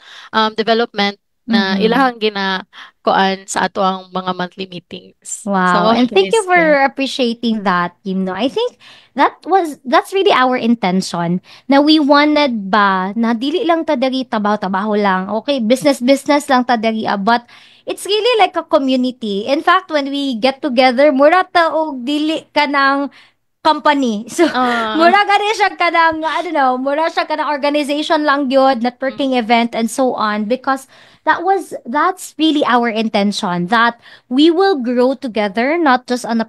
development na Mhm. ilahang kuan sa ato ang mga monthly meetings. So, Wow. mo And siya thank you Miss. for appreciating that, Kim. No, I think that's really our intention. Na we wanted ba na dili lang ta diri tabaho-tabaho lang. Okay, business lang ta diri but it's really like a community. In fact, when we get together, mura ta og dili ka ng company. So, Ah, mura gani siya kanang, I don't know, mura siya kanang organization lang yun, networking mm, event, and so on. Because that's really our intention, that we will grow together, not just on a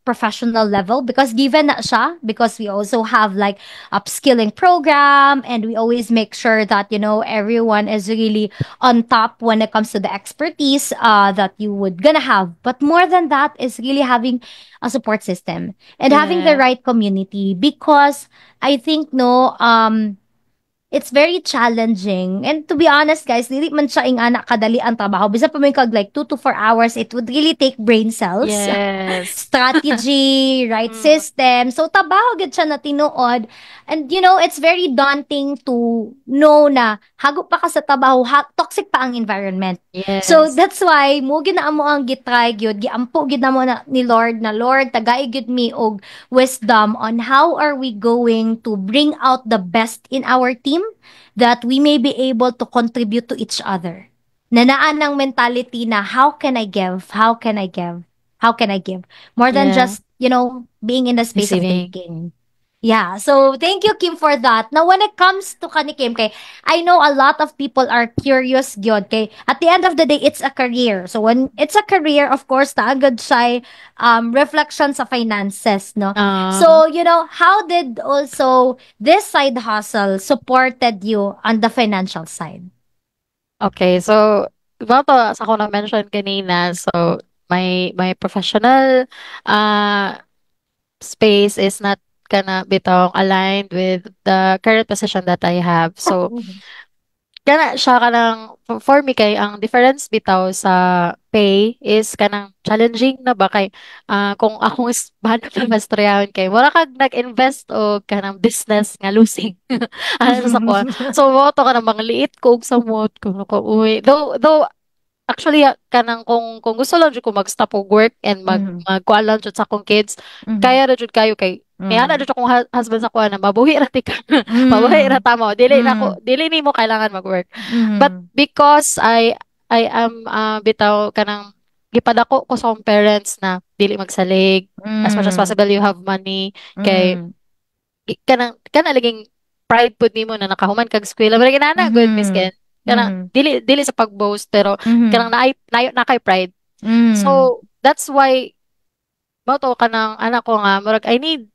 professional level. Because given na siya, because we also have like upskilling program, and we always make sure that, everyone is really on top when it comes to the expertise that you would gonna have. But more than that is really having a support system and having the yeah. right community, because I think no it's very challenging. And to be honest, guys, dili man siya ing anak kadali ang trabaho. Bisa pa may kag like 2 to 4 hours, it would really take brain cells, Yes. strategy, right Mm, system. So trabaho gid siya na tinuod. And it's very daunting to know na hagop pa ka sa trabaho, toxic pa ang environment. So yes. that's why mo gid na amo ang gitry gyud, giampo gid na mo na ni Lord, na Lord tagay gyud mi og wisdom on how are we going to bring out the best in our team, that we may be able to contribute to each other. Nanaan ng mentality na how can I give? How can I give? How can I give? More than Yeah. just, being in the space of Receiving. taking. Yeah. So thank you, Kim, for that. Now, when it comes to kani Kim, kay, I know a lot of people are curious gyud kay at the end of the day, it's a career. So when it's a career, of course, taagad siya reflection sa finances, no? Uh, So, how did also this side hustle supported you on the financial side? okay. So, about to sa ako na-mention kanina, so my professional uh space is not kana bitong aligned with the current position that I have. So, Mhm. kana siya kanang for me kay ang difference bitaw sa pay is kanang challenging na ba kay kung akong bahan pa mastryahan kay wala kag nag-invest o kanang business nga losing ano sa ko so mo to kanang mga liit ko og samot ko uy though actually, kanang kung gusto lang jud ko mag-stop og work and Mhm. magkuha lang jud sa akong kids, Mhm. kaya ra jud kayo kay may ana Mhm. jud akong husband sa kuha na mabuhi ra ti ka. Mabuhi ra Mhm. ta mo. Mhm. Dili nimo kailangan mag-work. But Mhm. because I am bitaw kanang gipadako ko sa akong parents na dili magsalig as much as Mhm. possible you have money kay Mhm. kana laging pride pud nimo na nakahuman kag eskwela. Pero ginana good Miss Mhm. Ken. Kana Mhm. dili sa pag-boast pero kanang Mhm. na kay pride. Mhm. So that's why mao to kanang anak ko nga murag I need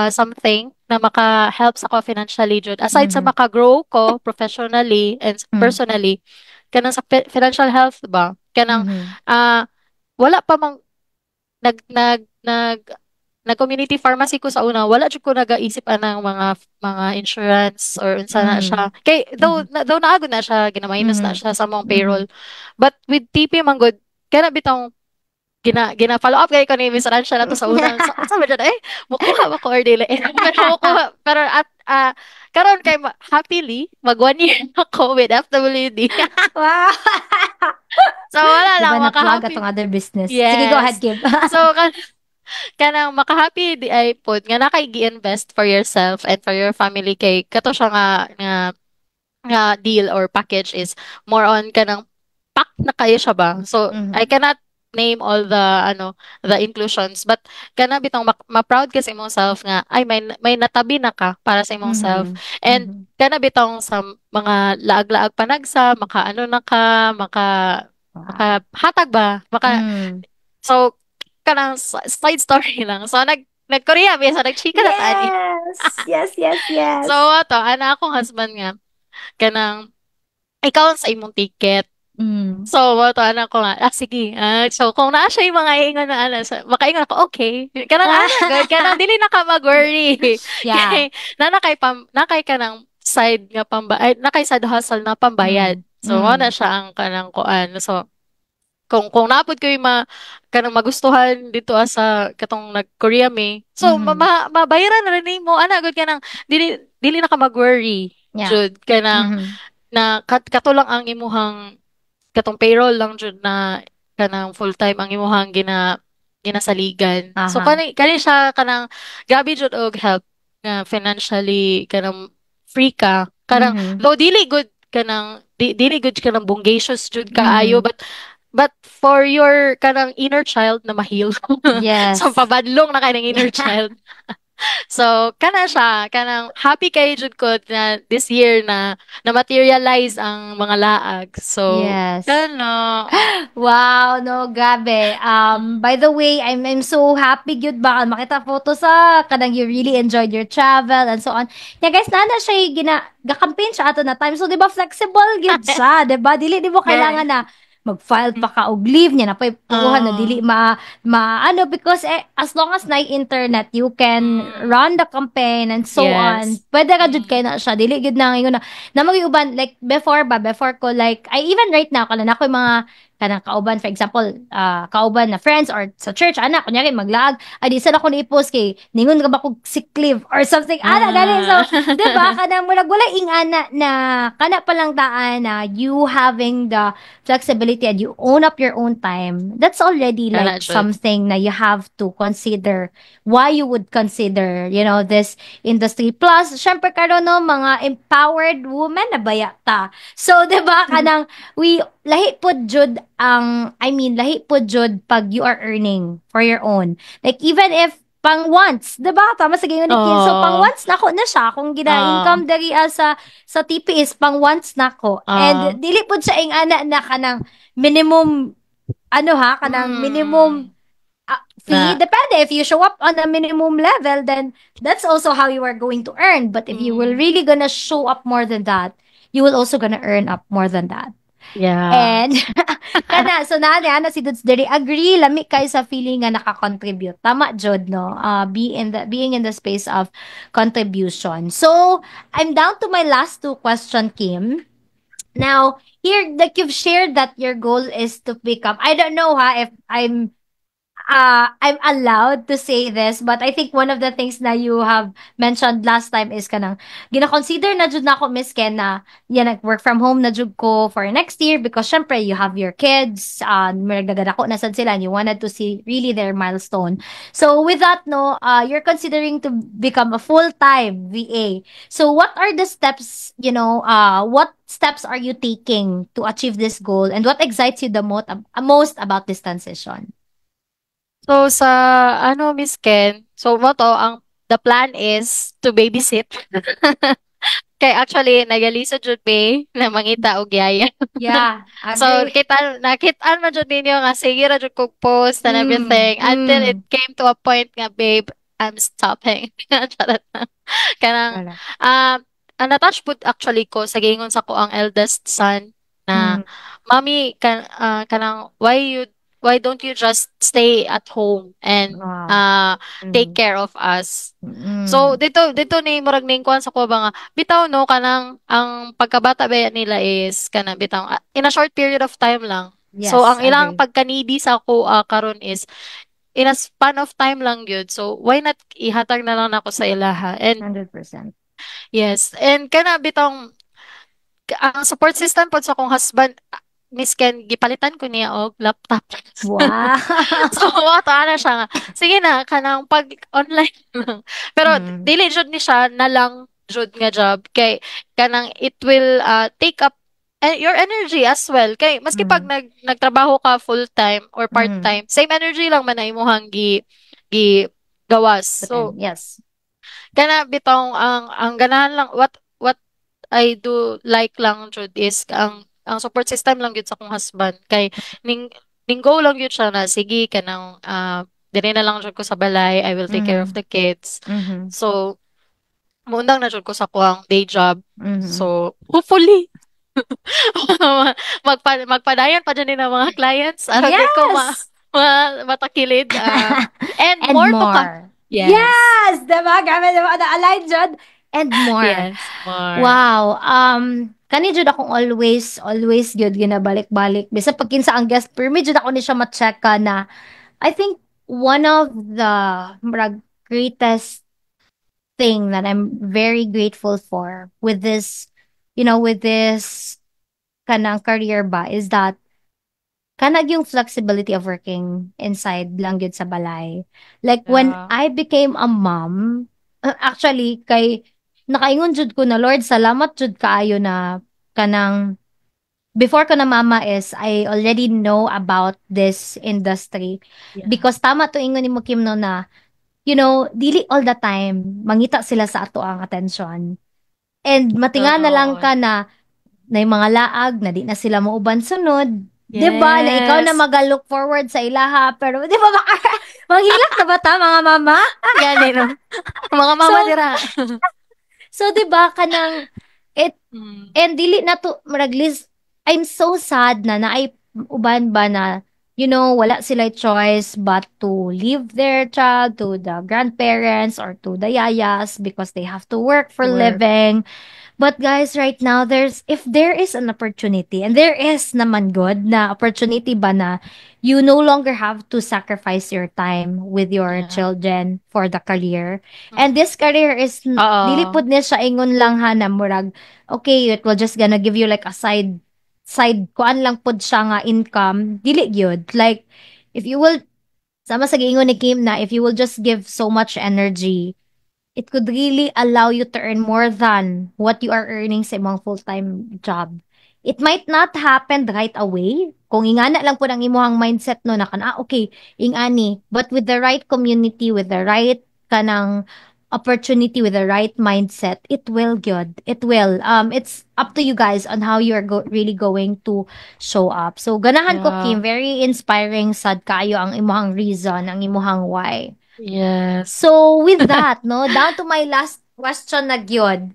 something na maka-help sa ko financially jud. Aside sa Mhm. maka-grow ko professionally and Mhm. personally kanang sa financial health ba kanang Mhm. ah, wala pa mang nag-community pharmacy ko sa una, wala jud ko nagaisip anang mga insurance or unsa na siya. Mhm. Kay Mhm. though naagod na siya, gina-minus na Mhm. siya sa mong Mhm. payroll. But with TP man good, kana bitong follow up kay ko ni Miss Ransha na to sa una. Sa ba dyan, mukuha ba ko or dili? Pero mukuha, pero karon kay happily, mag 1 year ako with FWD. Wow! So wala 'Di lang, ba na-plug maka-happy. atong other business. Sige, go ahead, Yes. Kim. So, kanang maka-happy di ay pod nga na kay gi-invest for yourself and for your family kay kato siya nga deal or package is more on kanang pack na kayo siya ba. So I Mhm. cannot name all the the inclusions, but kana bitong ma-proud ka sa imong self nga ay may natabi na ka para sa imong self. Mhm. And Mhm. kana bitong sa mga laag-laag panagsa makaano na ka Wow. makahatag ba maka Mm. so kanang side story lang. So nag-Korea bisa nagchika na tani. Yes. Yes, yes, So yes. ato ana akong husband nga kanang ikaw ang sa imong ticket. Mm. So, moto anak ko nga, sige. So, kung naa siya yung mga ingon na makaingon ako, okay. Kanang ana, good. Kanang dili na ka mag-worry. Yeah. Kay, nakay ka ng side nga nakay side hustle na pambayad. Mm. So, mo na Mm. siya ang kanang kuan. So, kung napod ko yung kanang magustuhan dito sa katong nag-Korea me. So, Mhm. mabayaran na rin mo. Ana, good ka nang, dili na ka mag-worry. Yeah. Jud, kanang, Mhm. na kato lang ang imuhang katong payroll lang jud na kanang full time ang imuhang ginasaligan. So Aha. kani siya kanang grabe jud og help nga financially kanang free ka. Kanang Mhm. though dili good kanang dili good kanang bonggacious jud kaayo, Mhm. but for your kanang inner child na mahil. So Yes. pabadlong na kay ng inner child. So, kana siya, kanang happy kay jud ko na this year na materialize ang mga laag. So, Yes. kana. Wow, no, grabe. By the way, I'm so happy gyud ba makita photo sa kanang you really enjoyed your travel and so on. Yeah, guys, nana siya ga-campaign siya ato na time. So, 'di ba flexible gyud siya, 'di ba? Dili di mo kailangan Very. na mag-file pa ka og leave niya na pay puruhan na Oh. dili ano because as long as na internet you can Mm, run the campaign and so on. yes. Pwede ka jud kay Mm, na siya dili gyud na ngayon na mag-iuban like before ko like I even right now kala na ako yung mga kanang kauban for example kauban na friends or sa church ana kunyari maglaag ay di sana ko ni-post kay ningon ka ba kog sick leave or something ana gani so ah. 'di ba kanang murag wala ing ana na kana pa lang taan na you having the flexibility and you own up your own time that's already Kana like jud. something na you have to consider why you would consider this industry. Plus, syempre karon no, mga empowered women na baya ta. So, 'di ba kanang we lahi pod jud I mean lahi pod jud pag you are earning for your own. Like even if pang once, 'di ba? Tama sa gingon ni Kim. So pang Oh. once nako na siya kung Oh. gina-income dari sa TPS pang once nako. And Oh. dili pod siya ing ana na kanang minimum ano ha, kanang minimum Mm. fee, Na. depende. If you show up on a minimum level, then that's also how you are going to earn. But if you will Mm, really gonna show up more than that, you will also gonna earn up more than that. yeah. And so na si Dudes Dere agree lami kay sa feeling nga naka-contribute. Tama jud no. Being in the space of contribution. So, I'm down to my last two question, Kim. Now, here like you've shared that your goal is to become I don't know ha if I'm allowed to say this, but I think one of the things na you have mentioned last time is kanang gina-consider na jud nako Miss Ken na yan work from home na jud ko for next year because syempre you have your kids, nagdagadako na sad sila and you wanted to see really their milestone. So with that no, you're considering to become a full-time VA. So what are the steps, what steps are you taking to achieve this goal and what excites you the most about this transition? So sa Miss Ken, so mo to ang the plan is to babysit. Kay actually nagalisa jud me na mangita og yaya. Yeah, So agree. nakita na jud ninyo nga sige ra jud kog post and Mm, everything until it mm. came to a point nga babe, I'm stopping. Charot lang. Kanang Wala. na-touch pud actually ko sa gingon sa ko ang eldest son na Mm, mommy kanang why don't you just stay at home and wow. take Mm, care of us. So mm. dito ni murag ning kuan sa ko ba nga bitaw no kanang ang pagkabata ba nila is kanang bitaw in a short period of time lang. So Yes, ang ilang agree. pagkanidi sa ko karon is in a span of time lang yun. So why not ihatag na lang ako sa ilaha. And 100%. yes, and kana bitong ang support system po sa akong husband, Miss Ken, gipalitan ko niya og laptop. So, Wow. wata na siya nga. Sige na, kanang pag online lang. Pero, Mm, dili jud ni siya na lang jud nga job. Kay, kanang it will take up your energy as well. Kay maski pag Mhm. nagtrabaho ka full-time or Mhm. part-time, same energy lang man na imong gi gawas. But then, So, yes. kana bitong ang ganahan lang what I do like lang jud is ang support system lang gyud sa akong husband kay ning go lang gyud siya na sige kanang diri na lang jud ko sa balay, I will take care of Mhm. the kids. Mhm. So muundang na jud ko sa kuang day job. Mhm. So hopefully magpadayon pa dyan din ang mga clients aron gid ko Yes! matakilid and And more to come. more. Yes. Yes! Diba? Grabe diba? Na-align dyan. And more. Yes, more. Wow. Kani jud akong always gyud ginabalik-balik. Bisa pag kinsa ang guest permit jud ako ni siya ma-check ka na I think one of the murag, greatest thing that I'm very grateful for with this, with this kanang career ba is that kanag yung flexibility of working inside lang yun sa balay. Like when Yeah. I became a mom, actually kay nakaingon jud ko na Lord, salamat jud kaayo na kanang before ko na mama is I already know about this industry Yeah. because tama to ingon ni mo Kim no na dili all the time mangita sila sa ato ang atensyon. And matinga na lang Totoo. ka na yung mga laag na di na sila mauban sunod. 'Di ba? Na ikaw na Yes. look forward sa ilaha pero 'di ba baka manghilak na ba ta mga mama? Gani no. Mga So mama dira. so 'di ba kanang it Mm. and dili na to murag list I'm so sad na ay uban ba na wala sila choice but to leave their child to the grandparents or to the yayas because they have to work for Work. living. But guys, right now, if there is an opportunity, and there is naman good na opportunity ba na you no longer have to sacrifice your time with your Yeah. children for the career. And Mm. this career is, dili Oo. pud niya siya ingon lang ha na murag, okay, it will just gonna give you like a side, kuan lang pud siya nga income. Dili gyud. Like, if you will, sama sa giingon ni Kim na, if you will just give so much energy, it could really allow you to earn more than what you are earning sa imong full-time job. It might not happen right away. Kung ingana lang po ang imuhang mindset no na okay, ingani. But with the right community, with the right kanang opportunity, with the right mindset, it will good. It will. It's up to you guys on how you are really going to show up. So, ganahan ko, Yeah. Kim. Very inspiring sad kayo ang imuhang reason, ang imuhang why. Yes. So with that, no, down to my last question na gyud.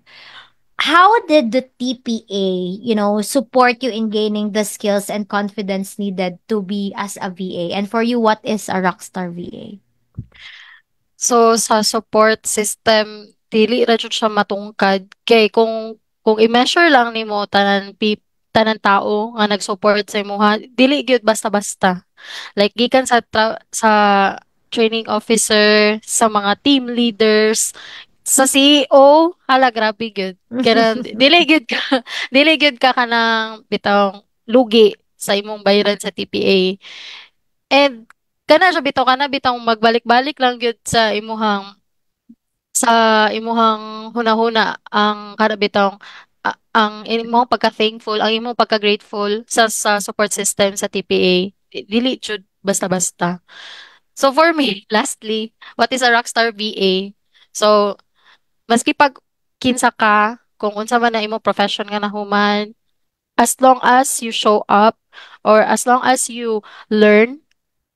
How did the TPA, support you in gaining the skills and confidence needed to be as a VA? And for you, what is a rockstar VA? So sa support system dili ra jud siya matungkad kay kung i-measure lang nimo tanan tao nga nag-support sa imuha dili gyud basta-basta. Like gikan sa training officer, sa mga team leaders, sa CEO, hala grabe gyud. Kaya dili gyud ka dili gyud ka kanang bitong lugi sa imong bayaran sa TPA. And kana siya bitaw kana bitong magbalik-balik lang gyud sa imuhang hunahuna ang kada bitong ang imong pagka-thankful, ang imong pagka-grateful sa support system sa TPA. Dili jud basta-basta. So for me, lastly, what is a rockstar VA? So maski pag kinsa ka, kung unsa man na imong profession nga nahuman, as long as you show up or as long as you learn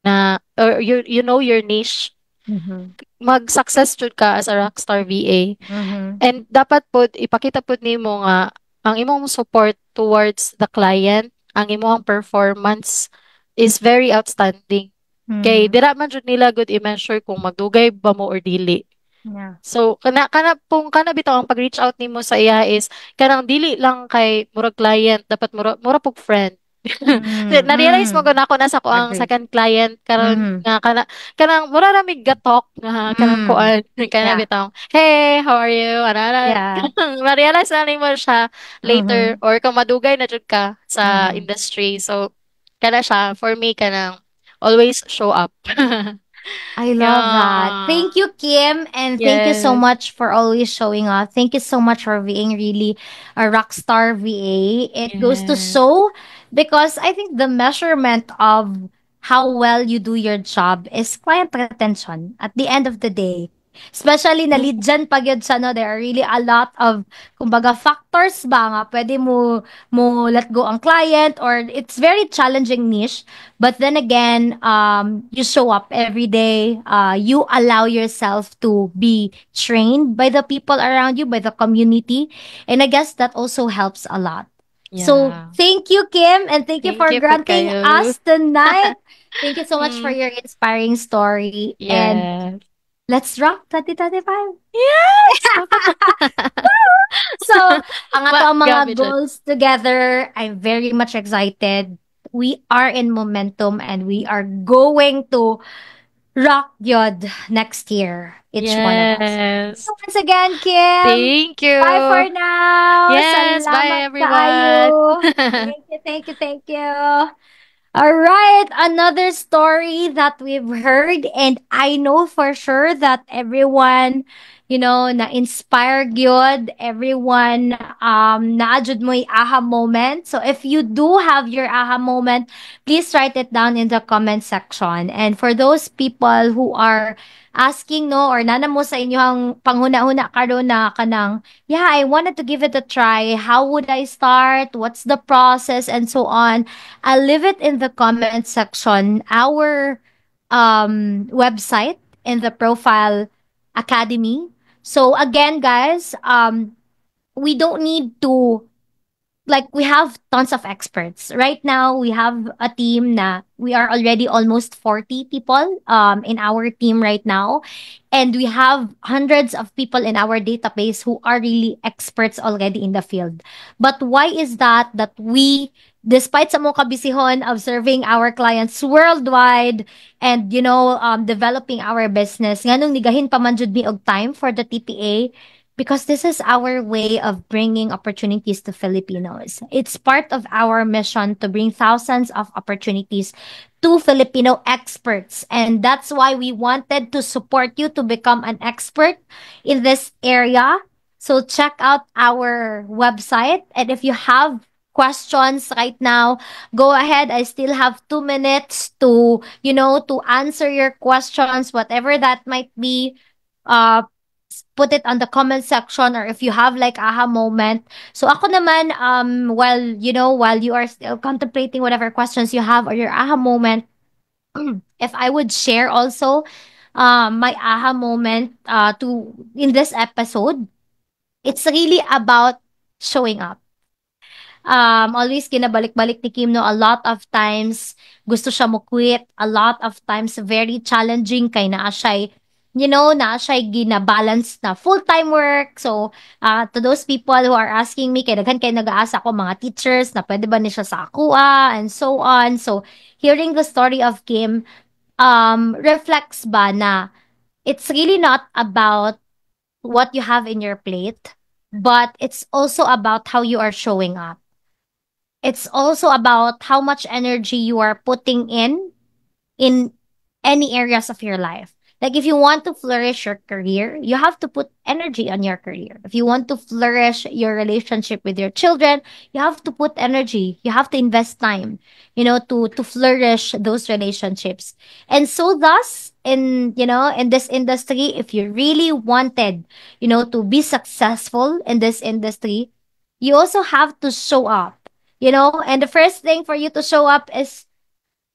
na or you know your niche, Mhm. mag-success jud ka as a rockstar VA. Mhm. And dapat pod ipakita pod nimo nga ang imong support towards the client, ang imong performance is very outstanding. Kay Mhm. dira man jud nila good i-measure kung magdugay ba mo or dili. Yeah. So kana kana kung kana bitaw ang pag-reach out nimo sa iya is kanang dili lang kay murag client dapat mura pug friend. Mhm. Na-realize mo Mhm. gud ako na sa ko ang Agree. second client karon Mhm. nga kanang mura ra mig gatok nga kanang Mm. kuan kana Yeah. bitaw. Hey, how are you? Ana Yeah. ma-realize na nimo siya later Mhm. or kung madugay na jud ka sa Mhm. industry. So kana siya for me kanang always show up. I love that. Yeah. Thank you, Kim, and thank you so Yes. much for always showing up. Thank you so much for being really a rock star VA. It goes to Yes. show because I think the measurement of how well you do your job is client retention at the end of the day. Especially na lead gen pag yun siya, no? There are really a lot of, kumbaga, factors ba nga pwede mo let go ang client, or it's very challenging niche. But then again, you show up every day. You allow yourself to be trained by the people around you, by the community. And I guess that also helps a lot. So Yeah. thank you, Kim, and thank you Thank for you po granting kayo. us tonight. Thank you so much for Mm. your inspiring story. And Yes. let's rock 2025. Yes! So, ang ato ang mga Grabe dyan. goals together, I'm very much excited. We are in momentum and we are going to rock yod next year, each one of us. Yes. So once again, Kim, Thank bye for you. now. Yes. Bye, Salamat everyone. kaayo. Thank you, thank you, thank you. All right, another story that we've heard, and I know for sure that everyone, na-inspire gyud, everyone, naadjud mo yung aha moment. So if you do have your aha moment, please write it down in the comment section. And for those people who are asking, no, or nana mo sa inyong panghuna-huna karon na kanang, yeah, I wanted to give it a try. How would I start? What's the process? And so on. I'll leave it in the comment section. Our website in the profile academy. So again, guys, we don't need to, like, we have tons of experts. Right now, we have a team na we are already almost 40 people in our team right now. And we have hundreds of people in our database who are really experts already in the field. But why is that we, despite sa mga kabisihon of serving our clients worldwide and, developing our business, nganong nigahin pa man jud mi og time for the TPA, because this is our way of bringing opportunities to Filipinos. It's part of our mission to bring thousands of opportunities to Filipino experts. And that's why we wanted to support you to become an expert in this area. So check out our website. And if you have questions right now, go ahead. I still have 2 minutes to, to answer your questions, whatever that might be. Put it on the comment section, or if you have like aha moment. So ako naman, while you are still contemplating whatever questions you have or your aha moment, if I would share also my aha moment to in this episode, it's really about showing up. Always kinabalik-balik ni Kim, no, a lot of times gusto siya mo quit, a lot of times very challenging kay naa siya, naa siya gina-balance na full-time work. So, to those people who are asking me, kay daghan kay nag-aasa ko mga teachers na pwede ba ni siya sa akua and so on. So, hearing the story of Kim, reflects ba na it's really not about what you have in your plate, but it's also about how you are showing up. It's also about how much energy you are putting in any areas of your life. Like if you want to flourish your career, you have to put energy on your career. If you want to flourish your relationship with your children, you have to put energy. You have to invest time, to flourish those relationships. And so thus in this industry, if you really wanted, to be successful in this industry, you also have to show up. And the first thing for you to show up is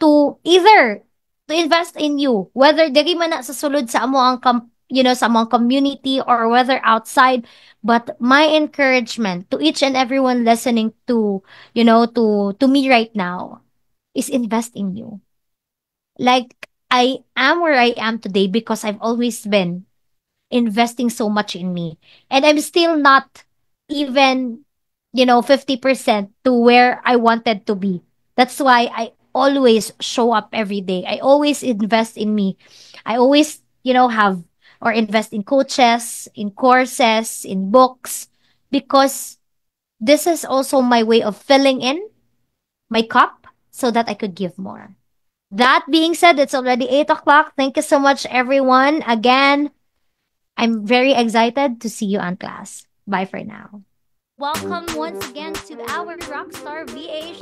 to either to invest in you, whether diri man na sa sulod sa amo ang sa among community, or whether outside. But my encouragement to each and everyone listening to, to me right now, is invest in you. Like, I am where I am today because I've always been investing so much in me. And I'm still not even, 50% to where I wanted to be. That's why I always show up every day. I always invest in me. I always, have or invest in coaches, in courses, in books, because this is also my way of filling in my cup so that I could give more. That being said, it's already 8 o'clock. Thank you so much, everyone. Again, I'm very excited to see you on class. Bye for now. Welcome once again to our Rockstar VA